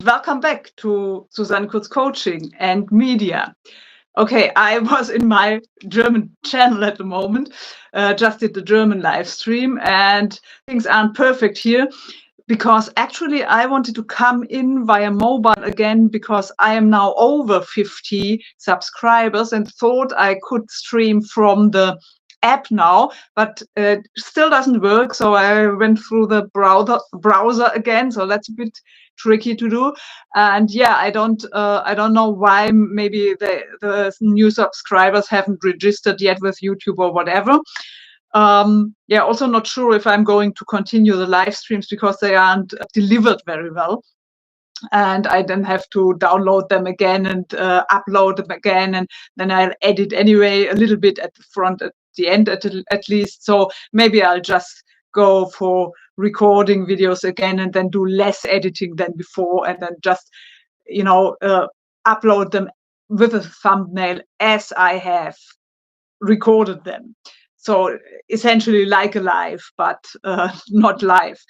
Welcome back to Susanne Kurz Coaching and Media. Okay, I was in my German channel at the moment, just did the German live stream, and things aren't perfect here because actually I wanted to come in via mobile again because I am now over 50 subscribers and thought I could stream from the app now, but it still doesn't work. So I went through the browser again. So that's a bit tricky to do. And yeah, I don't know why. Maybe the new subscribers haven't registered yet with YouTube or whatever. Yeah, also not sure if I'm going to continue the live streams because they aren't delivered very well. And I then have to download them again and upload them again, and then I'll edit anyway a little bit at the front, at the end at least. So maybe I'll just go for recording videos again and then do less editing than before, and then just, you know, upload them with a thumbnail as I have recorded them. So essentially like a live, but not live.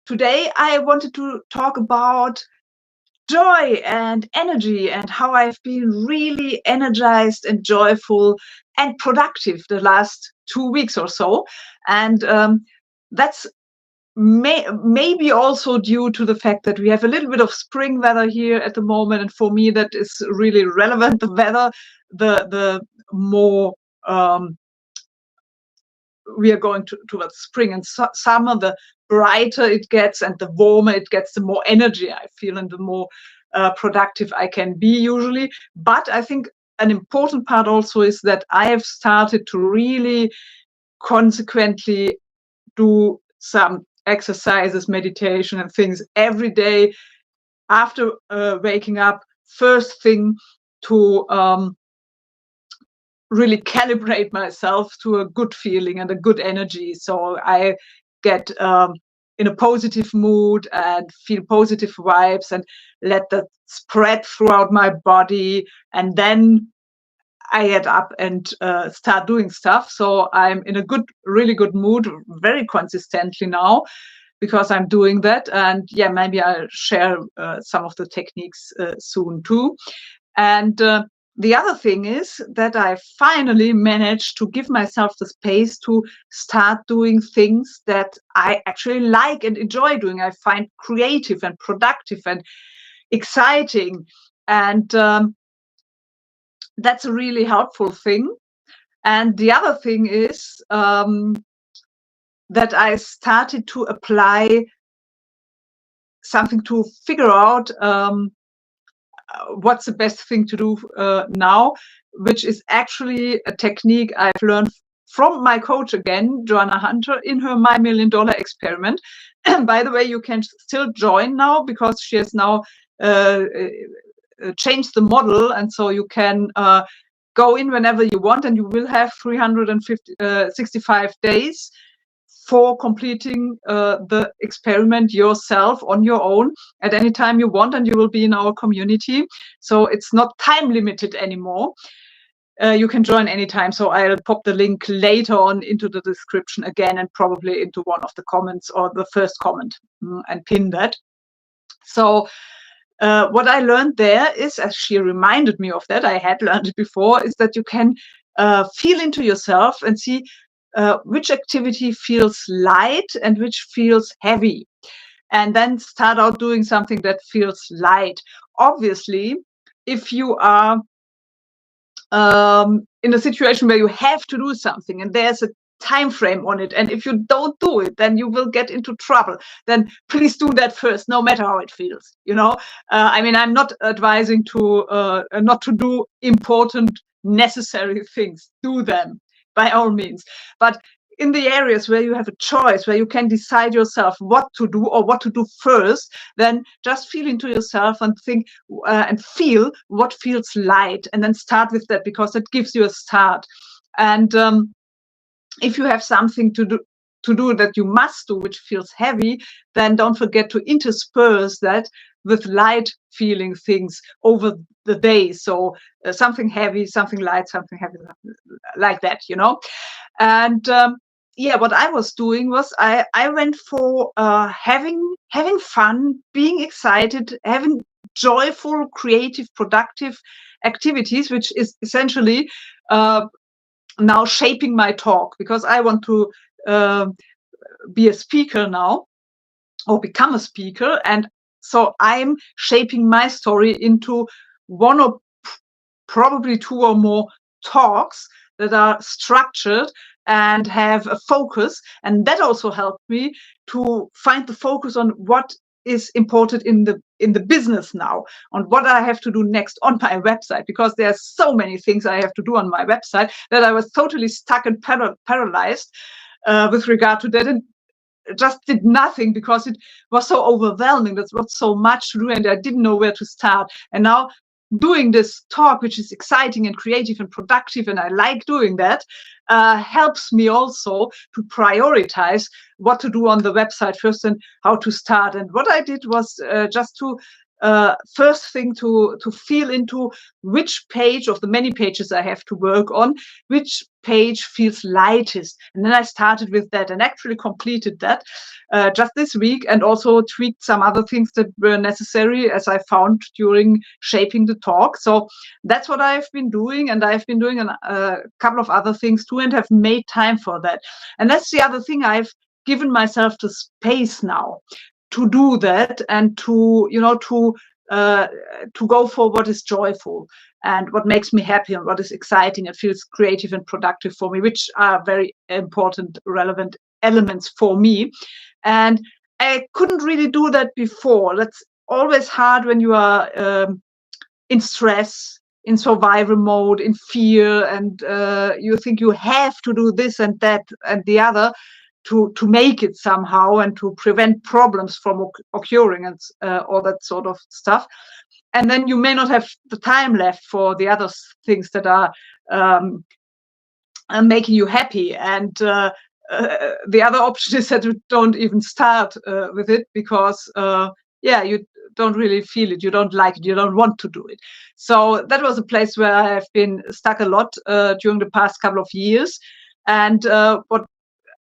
Today I wanted to talk about joy and energy and how I've been really energized and joyful and productive the last 2 weeks or so. And that's maybe also due to the fact that we have a little bit of spring weather here at the moment. And for me, that is really relevant. The weather, the more we are going towards spring and summer, the brighter it gets and the warmer it gets, the more energy I feel and the more productive I can be usually. But I think an important part also is that I have started to really consequently do some exercises, meditation and things every day after waking up, first thing, to really calibrate myself to a good feeling and a good energy. So I get in a positive mood and feel positive vibes and let that spread throughout my body. And then I get up and start doing stuff. So I'm in a really good mood, very consistently now, because I'm doing that. And yeah, maybe I'll share some of the techniques soon too. And the other thing is that I finally managed to give myself the space to start doing things that I actually like and enjoy doing. I find creative and productive and exciting. And that's a really helpful thing. And the other thing is that I started to apply something to figure out what's the best thing to do now, which is actually a technique I've learned from my coach again, Joanna Hunter, in her My $1 Million Experiment. By the way, you can still join now because she has now changed the model, and so you can go in whenever you want, and you will have 365 days for completing the experiment yourself on your own at any time you want, and you will be in our community. So it's not time limited anymore. You can join anytime. So I'll pop the link later on into the description again, and probably into one of the comments or the first comment, and pin that. So what I learned there is, as she reminded me of that, I had learned it before, is that you can feel into yourself and see which activity feels light and which feels heavy, and then start out doing something that feels light. Obviously, if you are in a situation where you have to do something and there's a time frame on it, and if you don't do it, then you will get into trouble, then please do that first, no matter how it feels, you know. I mean, I'm not advising to not to do important necessary things. Do them by all means, but in the areas where you have a choice, where you can decide yourself what to do or what to do first, then just feel into yourself and think and feel what feels light, and then start with that, because it gives you a start. And if you have something to do that you must do, which feels heavy, then don't forget to intersperse that with light feeling things over the day. So something heavy, something light, something heavy, like that, you know. And yeah, what I was doing was I went for having fun, being excited, having joyful, creative, productive activities, which is essentially now shaping my talk, because I want to be a speaker now, or become a speaker. And so I'm shaping my story into one or probably two or more talks that are structured and have a focus. And that also helped me to find the focus on what is important in the business now, on what I have to do next on my website, because there's so many things I have to do on my website that I was totally stuck and paralyzed with regard to that, and just did nothing because it was so overwhelming. That was so much to do, and I didn't know where to start. And now doing this talk, which is exciting and creative and productive, and I like doing that, helps me also to prioritize what to do on the website first and how to start. And what I did was just to first thing to feel into which page of the many pages I have to work on, which page feels lightest. And then I started with that and actually completed that just this week, and also tweaked some other things that were necessary as I found during shaping the talk. So that's what I've been doing, and I've been doing a couple of other things too, and have made time for that. And that's the other thing, I've given myself the space now to do that, and to go for what is joyful and what makes me happy and what is exciting and feels creative and productive for me, which are very important, relevant elements for me. And I couldn't really do that before. That's always hard when you are in stress, in survival mode, in fear, and you think you have to do this and that and the other to make it somehow, and to prevent problems from occurring, and all that sort of stuff. And then you may not have the time left for the other things that are making you happy. And the other option is that you don't even start with it, because you don't really feel it, you don't like it, you don't want to do it. So that was a place where I have been stuck a lot during the past couple of years. And what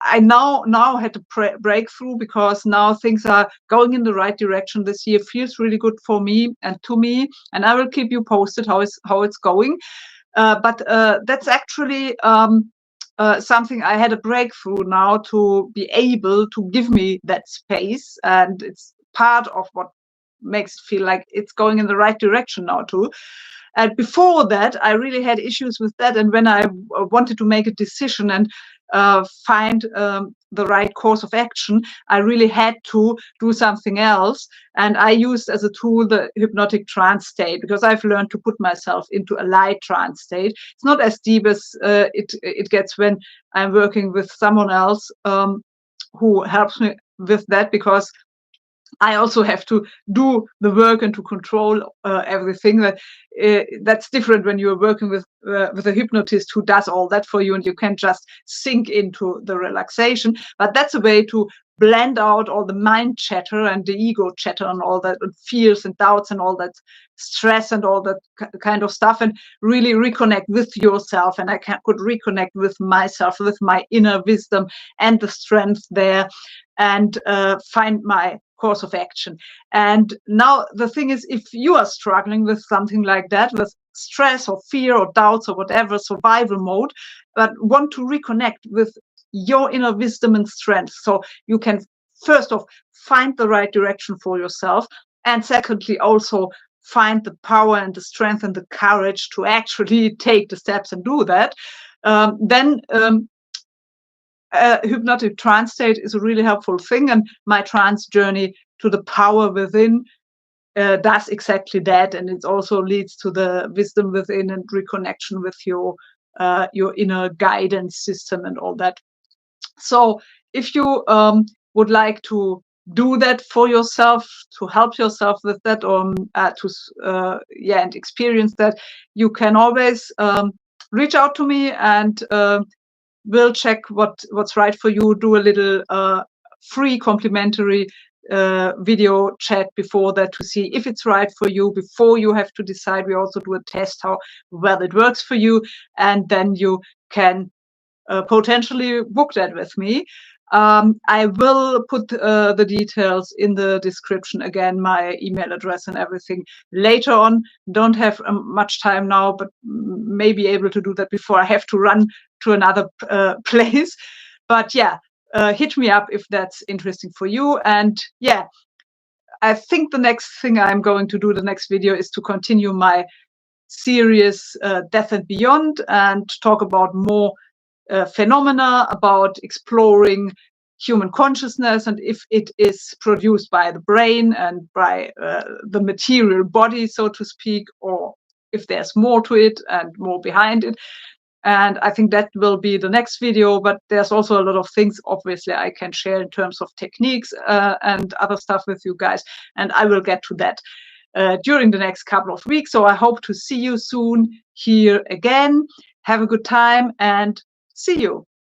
I now had a breakthrough, because now things are going in the right direction. This year feels really good for me and to me, and I will keep you posted how it's going. But that's actually something I had a breakthrough now, to be able to give me that space, and it's part of what makes it feel like it's going in the right direction now too. And before that, I really had issues with that. And when I wanted to make a decision and find the right course of action, I really had to do something else. And I used as a tool the hypnotic trance state, because I've learned to put myself into a light trance state. It's not as deep as it gets when I'm working with someone else who helps me with that, because I also have to do the work and to control everything. That's different when you're working with a hypnotist who does all that for you, and you can just sink into the relaxation. But that's a way to blend out all the mind chatter and the ego chatter and all that, and fears and doubts and all that stress and all that kind of stuff, and really reconnect with yourself. And I could reconnect with myself, with my inner wisdom and the strength there, and find my course of action. And now the thing is, if you are struggling with something like that, with stress or fear or doubts or whatever, survival mode, but want to reconnect with your inner wisdom and strength, so you can first off find the right direction for yourself, and secondly also find the power and the strength and the courage to actually take the steps and do that, then hypnotic trance state is a really helpful thing. And my trance journey to the power within does exactly that, and it also leads to the wisdom within and reconnection with your inner guidance system and all that. So if you would like to do that for yourself, to help yourself with that, or and experience that, you can always reach out to me, and we'll check what's right for you. Do a little free complimentary video chat before that to see if it's right for you, before you have to decide. We also do a test how well it works for you, and then you can potentially book that with me. I will put the details in the description again, my email address and everything later on. Don't have much time now, but may be able to do that before I have to run to another place. But yeah, hit me up if that's interesting for you. And yeah, I think the next thing I'm going to do, the next video, is to continue my series Death and Beyond and talk about more phenomena, about exploring human consciousness and if it is produced by the brain and by the material body, so to speak, or if there's more to it and more behind it. And I think that will be the next video, but there's also a lot of things, obviously, I can share in terms of techniques and other stuff with you guys. And I will get to that during the next couple of weeks. So I hope to see you soon here again. Have a good time and see you.